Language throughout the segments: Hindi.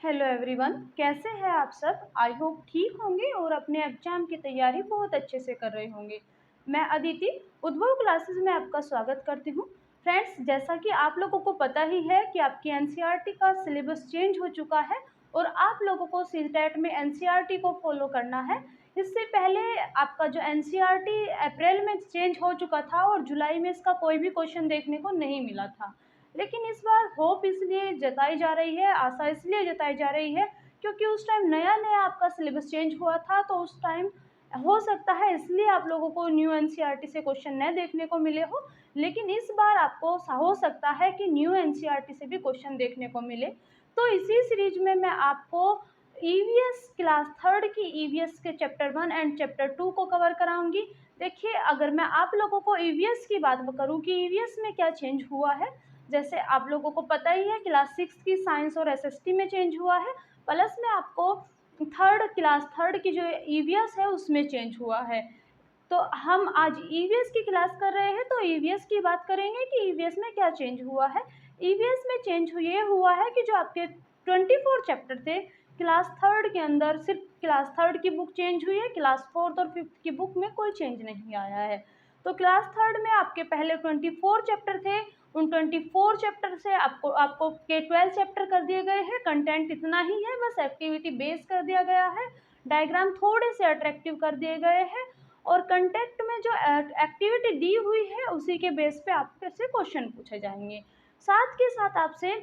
हेलो एवरीवन, कैसे हैं आप सब। आई होप ठीक होंगे और अपने एग्जाम की तैयारी बहुत अच्छे से कर रहे होंगे। मैं अदिति उद्भव क्लासेस में आपका स्वागत करती हूँ। फ्रेंड्स, जैसा कि आप लोगों को पता ही है कि आपकी एनसीईआरटी का सिलेबस चेंज हो चुका है और आप लोगों को सीटेट में एनसीईआरटी को फॉलो करना है। इससे पहले आपका जो एनसीईआरटी अप्रैल में चेंज हो चुका था और जुलाई में इसका कोई भी क्वेश्चन देखने को नहीं मिला था। लेकिन इस बार होप इसलिए जताई जा रही है, आशा इसलिए जताई जा रही है क्योंकि उस टाइम नया नया आपका सिलेबस चेंज हुआ था, तो उस टाइम हो सकता है इसलिए आप लोगों को न्यू एनसीईआरटी से क्वेश्चन न देखने को मिले हो। लेकिन इस बार आपको हो सकता है कि न्यू एनसीईआरटी से भी क्वेश्चन देखने को मिले। तो इसी सीरीज में मैं आपको ईवीएस क्लास थर्ड की ईवीएस के चैप्टर 1 एंड चैप्टर 2 को कवर कराऊंगी। देखिए, अगर मैं आप लोगों को ईवीएस की बात करूँ कि ईवीएस में क्या चेंज हुआ है, जैसे आप लोगों को पता ही है क्लास 6 की साइंस और एसएसटी में चेंज हुआ है, प्लस में आपको क्लास थर्ड की जो ईवीएस है उसमें चेंज हुआ है। तो हम आज ईवीएस की क्लास कर रहे हैं, तो ईवीएस की बात करेंगे कि ईवीएस में क्या चेंज हुआ है। ईवीएस में चेंज ये हुआ है कि जो आपके 24 चैप्टर थे क्लास थर्ड के अंदर, सिर्फ क्लास थर्ड की बुक चेंज हुई है, क्लास फोर्थ और फिफ्थ की बुक में कोई चेंज नहीं आया है। तो क्लास थर्ड में आपके पहले 24 चैप्टर थे, उन 24 चैप्टर से आपको आपको के 12 चैप्टर कर दिए गए हैं। कंटेंट इतना ही है, बस एक्टिविटी बेस कर दिया गया है, डायग्राम थोड़े से अट्रैक्टिव कर दिए गए हैं और कंटेंट में जो एक्टिविटी दी हुई है उसी के बेस पे आपसे क्वेश्चन पूछे जाएंगे। साथ के साथ आपसे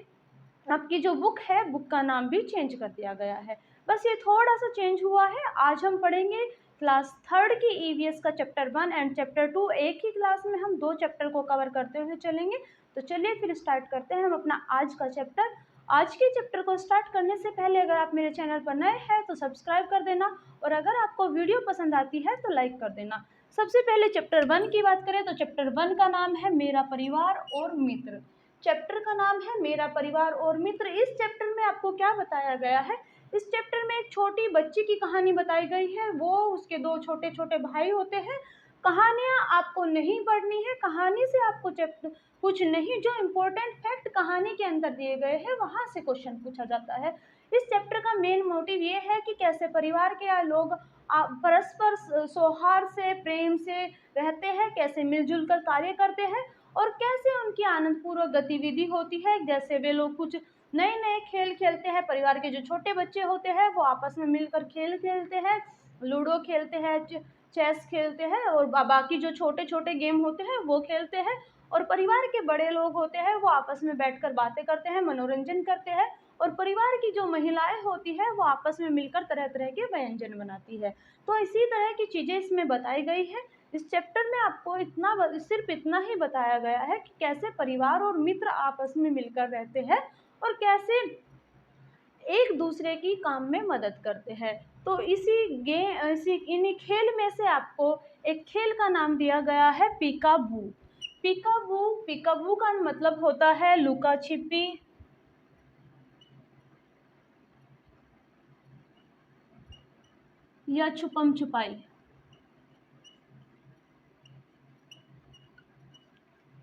आपकी जो बुक है, बुक का नाम भी चेंज कर दिया गया है। बस ये थोड़ा सा चेंज हुआ है। आज हम पढ़ेंगे क्लास थर्ड की ईवीएस का चैप्टर 1 एंड चैप्टर 2। एक ही क्लास में हम 2 चैप्टर को कवर करते हुए चलेंगे। तो चलिए फिर स्टार्ट करते हैं हम अपना आज का चैप्टर। आज के चैप्टर को स्टार्ट करने से पहले अगर आप मेरे चैनल पर नए हैं तो सब्सक्राइब कर देना और अगर आपको वीडियो पसंद आती है तो लाइक कर देना। सबसे पहले चैप्टर 1 की बात करें तो चैप्टर 1 का नाम है मेरा परिवार और मित्र। चैप्टर का नाम है मेरा परिवार और मित्र। इस चैप्टर में आपको क्या बताया गया है, इस चैप्टर में एक छोटी बच्ची की कहानी बताई गई है। वो उसके 2 छोटे छोटे भाई होते हैं। कहानियाँ आपको नहीं पढ़नी है, कहानी से आपको चैप्टर कुछ नहीं, जो इम्पोर्टेंट फैक्ट कहानी के अंदर दिए गए हैं वहाँ से क्वेश्चन पूछा जाता है। इस चैप्टर का मेन मोटिव ये है कि कैसे परिवार के लोग परस्पर सौहार्द से, प्रेम से रहते हैं, कैसे मिलजुल कर कार्य करते हैं और कैसे उनकी आनंदपूर्वक गतिविधि होती है। जैसे वे लोग कुछ नए नए खेल खेलते हैं, परिवार के जो छोटे बच्चे होते हैं वो आपस में मिलकर खेल खेलते हैं, लूडो खेलते हैं, चेस खेलते हैं और बाकी जो छोटे छोटे गेम होते हैं वो खेलते हैं। और परिवार के बड़े लोग होते हैं वो आपस में बैठकर बातें करते हैं, मनोरंजन करते हैं। और परिवार की जो महिलाएं होती है वो आपस में मिलकर तरह तरह के व्यंजन बनाती है। तो इसी तरह की चीज़ें इसमें बताई गई है। इस चैप्टर में आपको सिर्फ इतना ही बताया गया है कि कैसे परिवार और मित्र आपस में मिलकर रहते हैं और कैसे एक दूसरे की काम में मदद करते हैं। तो इन्हीं खेल में से आपको एक खेल का नाम दिया गया है पीकाबू। पीकाबू पीकाबू का मतलब होता है लुका छिपी या छुपम छुपाई।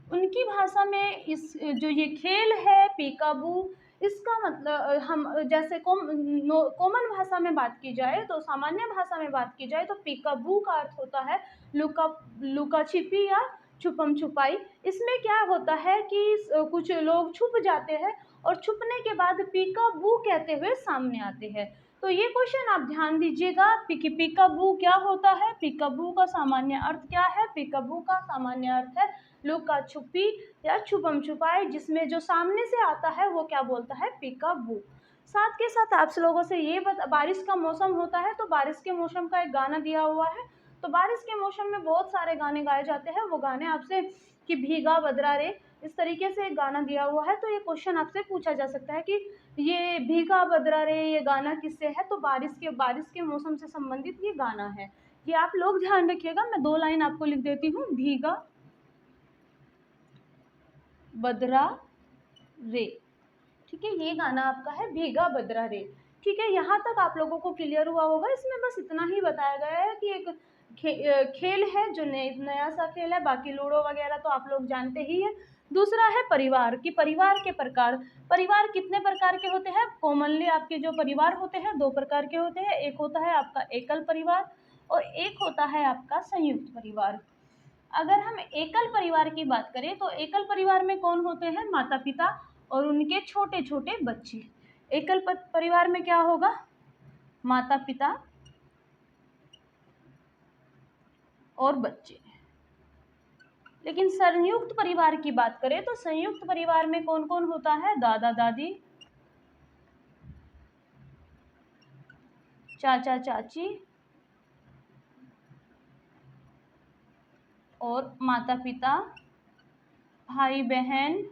उनकी भाषा में इस जो ये खेल है पीकाबू, इसका मतलब हम जैसे कॉमन भाषा में बात की जाए, तो सामान्य भाषा में बात की जाए तो पीकाबू का अर्थ होता है लुका लुका छिपी या छुपम छुपाई। इसमें क्या होता है कि कुछ लोग छुप जाते हैं और छुपने के बाद पीकाबू कहते हुए सामने आते हैं। तो ये क्वेश्चन आप ध्यान दीजिएगा, पीकाबू क्या होता है, पीकाबू का सामान्य अर्थ क्या है। पीकाबू का सामान्य अर्थ है लुका छुपी या छुपम छुपाई, जिसमें जो सामने से आता है वो क्या बोलता है, पीकाबू। साथ के साथ आप लोगों से ये बारिश का मौसम होता है तो बारिश के मौसम का एक गाना दिया हुआ है। तो बारिश के मौसम में बहुत सारे गाने गाए जाते हैं। वो गाने आपसे कि भीगा बदरा रे, इस तरीके से एक गाना दिया हुआ है। तो ये क्वेश्चन आपसे पूछा जा सकता है कि ये भीगा बदरा रे ये गाना किससे है, तो बारिश के मौसम से संबंधित ये गाना है। ये आप लोग ध्यान रखिएगा। मैं 2 लाइन आपको लिख देती हूँ, भीगा बदरा रे। ठीक है, ये गाना आपका है भीगा बदरा रे। ठीक है, यहाँ तक आप लोगों को क्लियर हुआ होगा। इसमें बस इतना ही बताया गया है कि एक खेल है जो नया सा खेल है। बाकी लूडो वगैरह तो आप लोग जानते ही हैं। दूसरा है परिवार, कि परिवार के प्रकार। परिवार कितने प्रकार के होते हैं? कॉमनली आपके जो परिवार होते हैं 2 प्रकार के होते हैं। एक होता है आपका एकल परिवार और एक होता है आपका संयुक्त परिवार। अगर हम एकल परिवार की बात करें तो एकल परिवार में कौन होते हैं? माता-पिता और उनके छोटे-छोटे बच्चे। एकल परिवार में क्या होगा? माता-पिता और बच्चे। लेकिन संयुक्त परिवार की बात करें तो संयुक्त परिवार में कौन-कौन होता है? दादा-दादी, चाचा-चाची और माता-पिता, भाई-बहन,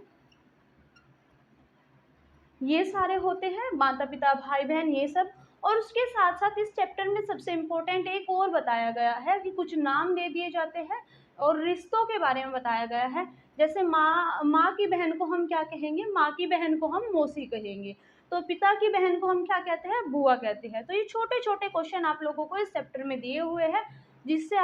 ये सारे होते हैं, माता-पिता, भाई-बहन ये सब। और उसके साथ-साथ इस चैप्टर में सबसे इम्पोर्टेंट एक और बताया गया है कि कुछ नाम दे दिए जाते हैं और रिश्तों के बारे में बताया गया है। जैसे माँ की बहन को हम क्या कहेंगे? माँ की बहन को हम मौसी कहेंगे। तो पिता की बहन को हम क्या कहते हैं? बुआ कहते हैं। तो ये छोटे-छोटे क्वेश्चन आप लोगों को इस चैप्टर में दिए हुए हैं, जिससे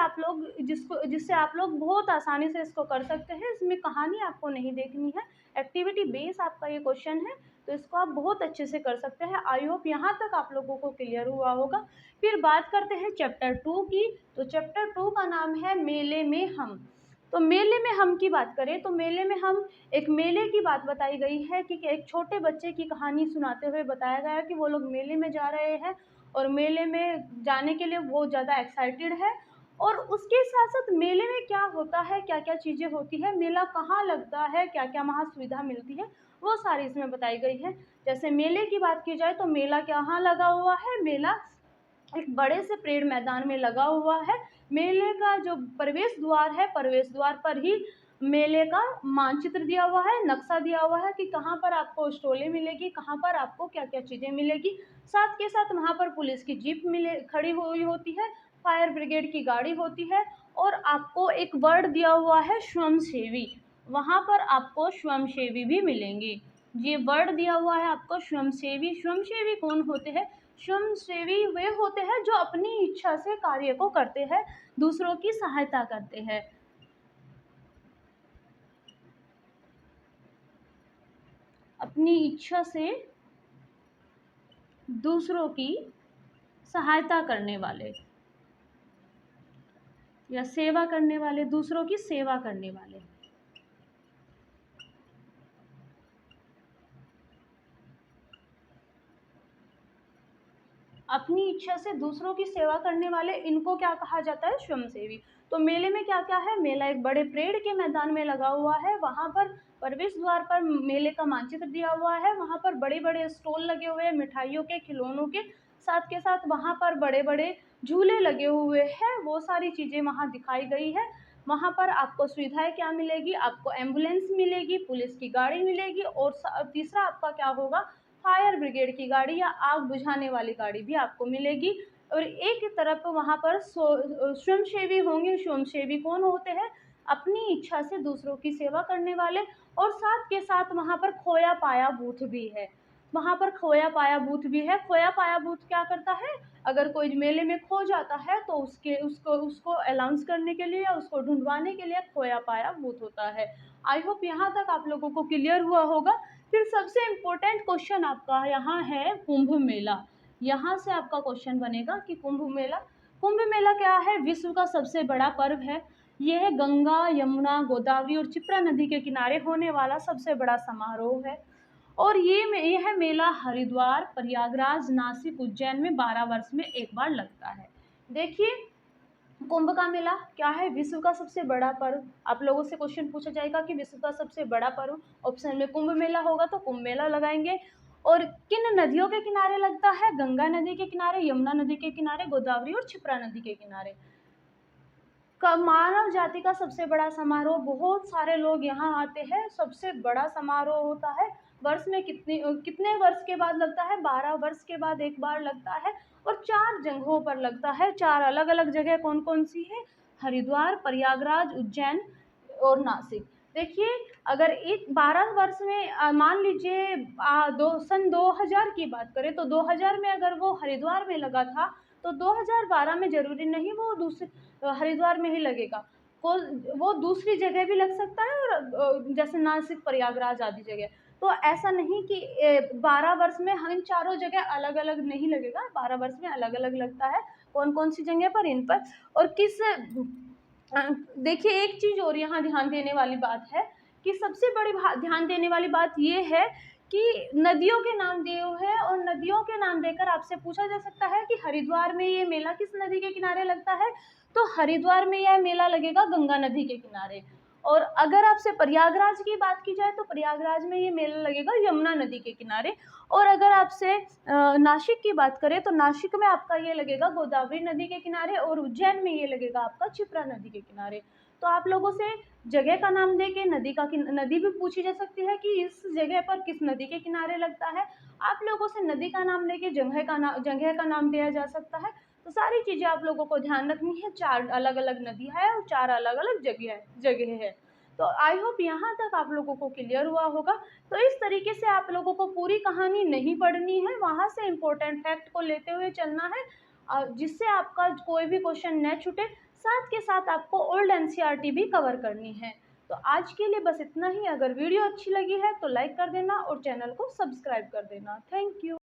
आप लोग बहुत आसानी से इसको कर सकते हैं। इसमें कहानी आपको नहीं देखनी है, एक्टिविटी बेस आपका ये क्वेश्चन है, तो इसको आप बहुत अच्छे से कर सकते हैं। आई होप यहाँ तक आप लोगों को क्लियर हुआ होगा। फिर बात करते हैं चैप्टर 2 की। तो चैप्टर 2 का नाम है मेले में हम। तो मेले में हम की बात करें तो मेले में हम, एक मेले की बात बताई गई है कि एक छोटे बच्चे की कहानी सुनाते हुए बताया गया है कि वो लोग मेले में जा रहे हैं और मेले में जाने के लिए बहुत ज़्यादा एक्साइटेड है। और उसके साथ-साथ मेले में क्या होता है, क्या-क्या चीज़ें होती हैं, मेला कहाँ लगता है, क्या-क्या वहाँ सुविधा मिलती है, वो सारी इसमें बताई गई है। जैसे मेले की बात की जाए तो मेला कहाँ लगा हुआ है? मेला एक बड़े से परेड मैदान में लगा हुआ है। मेले का जो प्रवेश द्वार है, प्रवेश द्वार पर ही मेले का मानचित्र दिया हुआ है, नक्शा दिया हुआ है कि कहाँ पर आपको स्टॉलें मिलेगी, कहाँ पर आपको क्या-क्या चीज़ें मिलेगी। साथ के साथ वहाँ पर पुलिस की जीप खड़ी हुई होती है, फायर ब्रिगेड की गाड़ी होती है और आपको एक वर्ड दिया हुआ है स्वयंसेवी। वहाँ पर आपको स्वयंसेवी भी मिलेंगे। ये वर्ड दिया हुआ है आपको स्वयंसेवी। स्वयंसेवी कौन होते हैं? स्वयंसेवी वे होते हैं जो अपनी इच्छा से कार्य को करते हैं, दूसरों की सहायता करते हैं। अपनी इच्छा से दूसरों की सहायता करने वाले या सेवा करने वाले, दूसरों की सेवा करने वाले। अपनी इच्छा से दूसरों की सेवा करने वाले, इनको क्या कहा जाता है? स्वयंसेवी। तो मेले में क्या-क्या है? मेला एक बड़े परेड के मैदान में लगा हुआ है, वहाँ पर प्रवेश द्वार पर मेले का मानचित्र दिया हुआ है, वहाँ पर बड़े-बड़े स्टॉल लगे हुए हैं मिठाइयों के, खिलौनों के, साथ के साथ वहाँ पर बड़े-बड़े झूले लगे हुए हैं, वो सारी चीज़ें वहाँ दिखाई गई है। वहाँ पर आपको सुविधाएँ क्या मिलेगी? आपको एम्बुलेंस मिलेगी, पुलिस की गाड़ी मिलेगी और तीसरा आपका क्या होगा? फायर ब्रिगेड की गाड़ी या आग बुझाने वाली गाड़ी भी आपको मिलेगी। और एक तरफ वहाँ पर स्वयंसेवी होंगे। स्वयंसेवी कौन होते हैं? अपनी इच्छा से दूसरों की सेवा करने वाले। और साथ के साथ वहाँ पर खोया पाया बूथ भी है। वहाँ पर खोया पाया बूथ भी है। खोया पाया बूथ क्या करता है? अगर कोई मेले में खो जाता है तो उसको उसको अनाउंस करने के लिए या उसको ढूँढवाने के लिए खोया पाया बूथ होता है। आई होप यहाँ तक आप लोगों को क्लियर हुआ होगा। फिर सबसे इम्पोर्टेंट क्वेश्चन आपका यहाँ है कुंभ मेला। यहाँ से आपका क्वेश्चन बनेगा कि कुंभ मेला क्या है? विश्व का सबसे बड़ा पर्व है। यह गंगा, यमुना, गोदावरी और क्षिप्रा नदी के किनारे होने वाला सबसे बड़ा समारोह है। और यह मेला हरिद्वार, प्रयागराज, नासिक, उज्जैन में 12 वर्ष में एक बार लगता है। देखिए, कुंभ का मेला क्या है? विश्व का सबसे बड़ा पर्व। आप लोगों से क्वेश्चन पूछा जाएगा कि विश्व का सबसे बड़ा पर्व, ऑप्शन में कुंभ मेला होगा तो कुंभ मेला लगाएंगे। और किन नदियों के किनारे लगता है? गंगा नदी के किनारे, यमुना नदी के किनारे, गोदावरी और क्षिप्रा नदी के किनारे। मानव जाति का सबसे बड़ा समारोह, बहुत सारे लोग यहाँ आते हैं, सबसे बड़ा समारोह होता है। वर्ष में कितने वर्ष के बाद लगता है? 12 वर्ष के बाद एक बार लगता है और 4 जगहों पर लगता है। 4 अलग-अलग जगह कौन-कौन सी है? हरिद्वार, प्रयागराज, उज्जैन और नासिक। देखिए, अगर एक 12 वर्ष में मान लीजिए सन 2000 की बात करें तो 2000 में अगर वो हरिद्वार में लगा था तो 2012 में ज़रूरी नहीं वो हरिद्वार में ही लगेगा। वो दूसरी जगह भी लग सकता है और जैसे नासिक, प्रयागराज आदि जगह। तो ऐसा नहीं कि 12 वर्ष में इन चारों जगह अलग-अलग नहीं लगेगा, 12 वर्ष में अलग-अलग लगता है, कौन-कौन सी जगह पर, इन पर। और किस देखिए एक चीज़ और यहाँ ध्यान देने वाली बात है कि सबसे बड़ी ध्यान देने वाली बात ये है कि नदियों के नाम दिए हुए हैं, और नदियों के नाम देकर आपसे पूछा जा सकता है कि हरिद्वार में ये मेला किस नदी के किनारे लगता है, तो हरिद्वार में यह मेला लगेगा गंगा नदी के किनारे। और अगर आपसे प्रयागराज की बात की जाए तो प्रयागराज में ये मेला लगेगा यमुना नदी के किनारे। और अगर आपसे नासिक की बात करें तो नासिक में आपका ये लगेगा गोदावरी नदी के किनारे, और उज्जैन में ये लगेगा आपका क्षिप्रा नदी के किनारे। तो आप लोगों से जगह का नाम दे के नदी भी पूछी जा सकती है कि इस जगह पर किस नदी के किनारे लगता है। आप लोगों से नदी का नाम लेके जगह का नाम दिया जा सकता है। तो सारी चीज़ें आप लोगों को ध्यान रखनी है। 4 अलग-अलग नदी है और 4 अलग-अलग जगह है। तो आई होप यहाँ तक आप लोगों को क्लियर हुआ होगा। तो इस तरीके से आप लोगों को पूरी कहानी नहीं पढ़नी है, वहाँ से इम्पोर्टेंट फैक्ट को लेते हुए चलना है, जिससे आपका कोई भी क्वेश्चन न छूटे। साथ के साथ आपको ओल्ड एनसीईआरटी भी कवर करनी है। तो आज के लिए बस इतना ही। अगर वीडियो अच्छी लगी है तो लाइक कर देना और चैनल को सब्सक्राइब कर देना। Thank you.